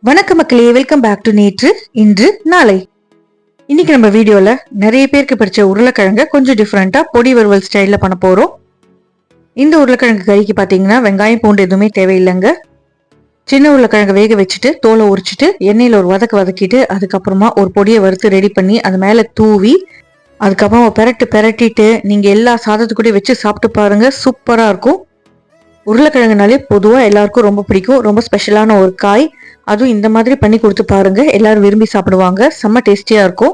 வணக்க மக்களே, welcome back to நேற்று இன்று நாளை. இன்னைக்கு நம்ம வீடியோல நிறைய பேருக்கு பிடிச்ச உருளைக்கிழங்க கொஞ்சம் டிஃப்ரெண்டா பொடி வறுவல் ஸ்டைல்ல பண்ண போறோம். இந்த உருளைக்கிழங்கு கறிக்கு பாத்தீங்கன்னா வெங்காயம் பூண்டு எதுவுமே தேவையில்லைங்க. சின்ன உருளைக்கிழங்கு வேக வச்சுட்டு தோலை உரிச்சிட்டு எண்ணெயில ஒரு வதக்கிட்டு அதுக்கப்புறமா ஒரு பொடியை வறுத்து ரெடி பண்ணி அது மேல தூவி அதுக்கப்புறம் பெரட்டிட்டு நீங்க எல்லா சாதத்துக்கூடயும் வச்சு சாப்பிட்டு பாருங்க, சூப்பரா இருக்கும். உருளைக்கிழங்குனாலே பொதுவாக எல்லாருக்கும் ரொம்ப பிடிக்கும், ரொம்ப ஸ்பெஷலான ஒரு காய். அதுவும் இந்த மாதிரி பண்ணி கொடுத்து பாருங்க, எல்லாரும் விரும்பி சாப்பிடுவாங்க, செம்ம டேஸ்டியா இருக்கும்.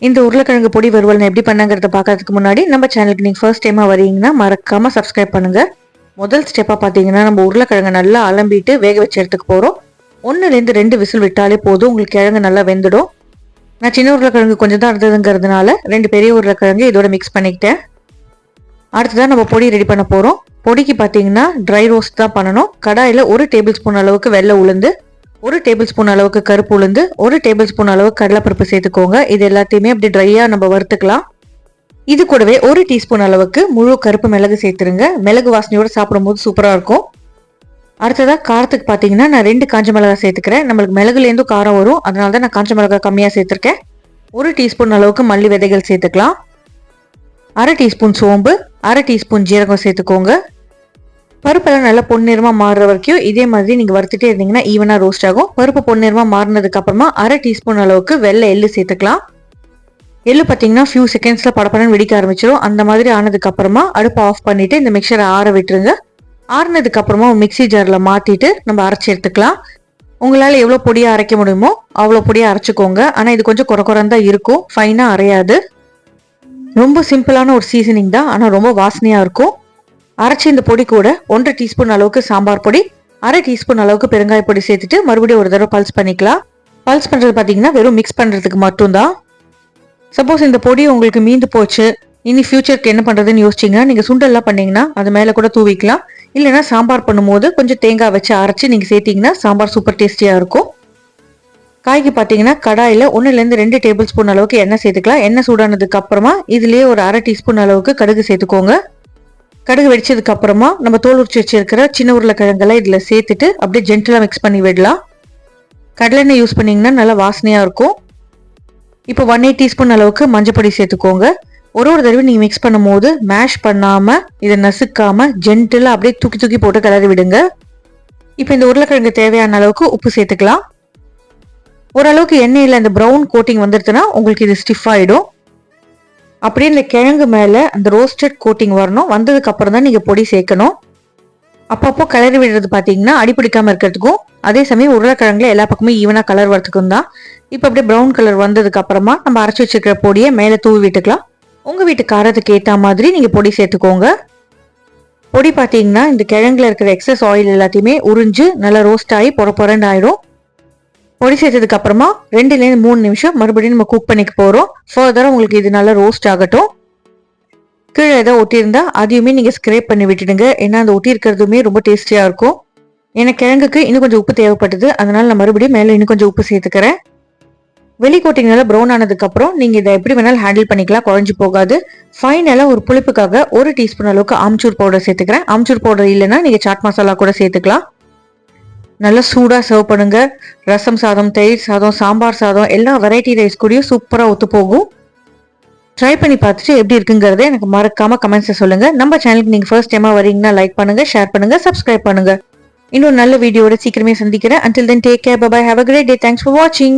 இந்த உருளைக்கிழங்கு பொடி வறுவல் எப்படி பண்ணங்கிறத பார்க்கறதுக்கு முன்னாடி நம்ம சேனலுக்கு நீங்கள் ஃபர்ஸ்ட் டைமாக வரீங்கன்னா மறக்காம சப்ஸ்கிரைப் பண்ணுங்க. முதல் ஸ்டெப்பாக பார்த்தீங்கன்னா நம்ம உருளைக்கிழங்கு நல்லா அலம்பிட்டு வேக வச்சு எடுத்துக்க போகிறோம். 1லேருந்து 2 விசில் விட்டாலே போதும், உங்களுக்கு கிழங்கு நல்லா வெந்துடும். நான் சின்ன உருளைக்கிழங்கு கொஞ்சம் தான் இருந்ததுங்கிறதுனால 2 பெரிய உருளைக்கிழங்கு இதோட மிக்ஸ் பண்ணிக்கிட்டேன். அடுத்ததான் நம்ம பொடி ரெடி பண்ண போகிறோம். பொடிக்கு பார்த்தீங்கன்னா ட்ரை ரோஸ்ட் தான் பண்ணணும். கடாயில் 1 டேபிள் ஸ்பூன் அளவுக்கு வெள்ளை உளுந்து, 1 டேபிள் ஸ்பூன் அளவுக்கு கருப்பு உளுந்து, 1 டேபிள் ஸ்பூன் அளவுக்கு கடலைப்பருப்பு சேர்த்துக்கோங்க. இது எல்லாத்தையுமே அப்படி ட்ரையாக நம்ம வறுத்துக்கலாம். இது கூடவே 1 டீஸ்பூன் அளவுக்கு முழு கருப்பு மிளகு சேர்த்துருங்க. மிளகு வாசனையோடு சாப்பிடும்போது சூப்பராக இருக்கும். அடுத்ததாக காரத்துக்கு பார்த்தீங்கன்னா நான் 2 காஞ்ச மிளகாய் சேர்த்துக்கிறேன். நம்மளுக்கு மிளகுலேருந்தும் காரம் வரும், அதனால தான் நான் காஞ்ச மிளகாய் கம்மியாக சேர்த்துருக்கேன். 1 டீஸ்பூன் அளவுக்கு மல்லி விதைகள் சேர்த்துக்கலாம். 1/2 டீஸ்பூன் சோம்பு, 1/2 டீஸ்பூன் ஜீரகம் சேர்த்துக்கோங்க. பருப்பெல்லாம் நல்லா பொன்னிறமாக மாறுற வரைக்கும் இதே மாதிரி நீங்கள் வறுத்துட்டே இருந்தீங்கன்னா ஈவனாக ரோஸ்ட் ஆகும். பருப்பு பொன்னிறமாக மாறினதுக்கு அப்புறமா 1/2 டீஸ்பூன் அளவுக்கு வெள்ளை எள்ளு சேர்த்துக்கலாம். எள்ளு பார்த்தீங்கன்னா ஃபியூ செகண்ட்ஸில் படப்படன்னு வெடிக்க ஆரம்பிச்சிடும். அந்த மாதிரி ஆனதுக்கு அப்புறமா அடுப்பை ஆஃப் பண்ணிட்டு இந்த மிக்சரை ஆற விட்டுருங்க. ஆறுனதுக்கு அப்புறமா மிக்சி ஜாரில் மாற்றிட்டு நம்ம அரைச்சி எடுத்துக்கலாம். உங்களால் எவ்வளோ பொடியாக அரைக்க முடியுமோ அவ்வளோ பொடியாக அரைச்சிக்கோங்க. ஆனால் இது கொஞ்சம் குறைக்குறன்னு தான் இருக்கும், ஃபைனாக அரையாது. ரொம்ப சிம்பிளான ஒரு சீசனிங் தான், ஆனால் ரொம்ப வாசனையாக இருக்கும். அரைச்சி இந்த பொடி கூட 1/2 டீஸ்பூன் அளவுக்கு சாம்பார் பொடி, 1/2 டீஸ்பூன் அளவுக்கு பெருங்காய பொடி சேர்த்துட்டு மறுபடியும் ஒரு தடவை பல்ஸ் பண்ணிக்கலாம். பல்ஸ் பண்ணுறது பார்த்தீங்கன்னா வெறும் மிக்ஸ் பண்ணுறதுக்கு மட்டும்தான். சப்போஸ் இந்த பொடி உங்களுக்கு மீந்து போச்சு, இனி ஃபியூச்சருக்கு என்ன பண்ணுறதுன்னு யோசிச்சிங்கன்னா நீங்கள் சுண்டெல்லாம் பண்ணிங்கன்னா அது மேலே கூட தூவிக்கலாம். இல்லைன்னா சாம்பார் பண்ணும்போது கொஞ்சம் தேங்காய் வச்சு அரைச்சி நீங்கள் சேர்த்திங்கன்னா சாம்பார் சூப்பர் டேஸ்டியாக இருக்கும். காய்க்கு பார்த்தீங்கன்னா கடாயில் 1லேருந்து 2 டேபிள் ஸ்பூன் அளவுக்கு எண்ணெய் சேர்த்துக்கலாம். எண்ணெய் சூடானதுக்கு அப்புறமா இதுலேயே ஒரு 1/2 டீஸ்பூன் அளவுக்கு கடுகு சேர்த்துக்கோங்க. கடுகு வெடிச்சதுக்கு அப்புறமா நம்ம தோல் உரிச்சு வச்சிருக்கிற சின்ன உருளைக்கிழங்கெல்லாம் இதில் சேர்த்துட்டு அப்படியே ஜென்டலாக மிக்ஸ் பண்ணி விடலாம். கடலெண்ணெய் யூஸ் பண்ணிங்கன்னா நல்லா வாசனையாக இருக்கும். இப்போ 1/8 டீஸ்பூன் அளவுக்கு மஞ்சள் பொடி சேர்த்துக்கோங்க. ஒரு தடவை நீங்கள் மிக்ஸ் பண்ணும் போது மேஷ் பண்ணாமல் இதை நசுக்காமல் ஜென்டலாக அப்படியே தூக்கி போட்டு கிளறி விடுங்க. இப்போ இந்த உருளைக்கிழங்கு தேவையான அளவுக்கு உப்பு சேர்த்துக்கலாம். ஓரளவுக்கு எண்ணெயில் அந்த ப்ரௌன் கோட்டிங் வந்துடுதுன்னா உங்களுக்கு இது ஸ்டிஃப் ஆகிடும். அப்படியே இந்த கிழங்கு மேலே அந்த ரோஸ்டட் கோட்டிங் வரணும். வந்ததுக்கு அப்புறம் தான் நீங்கள் பொடி சேர்க்கணும். அப்பப்போ கிளறி விடுறது பார்த்தீங்கன்னா அடிப்பிடிக்காமல் இருக்கிறதுக்கும், அதே சமயம் உருளைக்கிழங்குல எல்லா பக்கமும் ஈவனாக கலர் வரதுக்கும் தான். இப்போ அப்படியே ப்ரௌன் கலர் வந்ததுக்கு அப்புறமா நம்ம அரைச்சி வச்சுருக்கிற பொடியை மேலே தூவி விட்டுக்கலாம். உங்கள் வீட்டு காரத்துக்கு ஏற்ற மாதிரி நீங்கள் பொடி சேர்த்துக்கோங்க. பொடி பார்த்தீங்கன்னா இந்த கிழங்குல இருக்கிற எக்ஸஸ் ஆயில் எல்லாத்தையுமே உறிஞ்சு நல்லா ரோஸ்ட் ஆகி பொறன்னு ஆயிடும். பொடி சேர்த்ததுக்கு அப்புறமா 2லேருந்து 3 நிமிஷம் மறுபடியும் நம்ம குக் பண்ணிக்க போகிறோம். ஃபர்தராக உங்களுக்கு இது நல்லா ரோஸ்ட் ஆகட்டும். கீழே ஏதாவது ஒட்டியிருந்தா அதையுமே நீங்கள் ஸ்க்ரேப் பண்ணி விட்டுடுங்க. ஏன்னா அந்த ஒட்டி இருக்கிறதுமே ரொம்ப டேஸ்டியாக இருக்கும். எனக்கு கிழங்குக்கு இன்னும் கொஞ்சம் உப்பு தேவைப்பட்டது, அதனால நான் மறுபடியும் மேலே இன்னும் கொஞ்சம் உப்பு சேர்த்துக்கிறேன். வெளி கோட்டிங் நல்லா ப்ரௌன் ஆனதுக்கப்புறம் நீங்கள் இதை எப்படி வேணாலும் ஹேண்டில் பண்ணிக்கலாம், குழஞ்சி போகாது. ஃபைனலாக ஒரு புளிப்புக்காக 1 டீஸ்பூன் அளவுக்கு ஆம்ச்சூர் பவுடர் சேர்த்துக்கிறேன். ஆம்ச்சூர் பவுடர் இல்லைன்னா நீங்கள் சாட் மசாலா கூட சேர்த்துக்கலாம். நல்லா சூடாக சர்வ் பண்ணுங்க. ரசம் சாதம், தயிர் சாதம், சாம்பார் சாதம் எல்லா வெரைட்டி ரைஸ் கூடயும் சூப்பராக ஒத்து போகும். ட்ரை பண்ணி பார்த்துட்டு எப்படி இருக்குங்கிறத எனக்கு மறக்காம கமெண்ட்ஸை சொல்லுங்க. நம்ம சேனலுக்கு நீங்கள் ஃபர்ஸ்ட் டைமாக வரீங்கன்னா லைக் பண்ணுங்க, ஷேர் பண்ணுங்க, சப்ஸ்கிரைப் பண்ணுங்க. இன்னொரு நல்ல வீடியோட சீக்கிரமே சந்திக்கிறேன். Until then, take care, bye bye, have a great day, thanks for watching.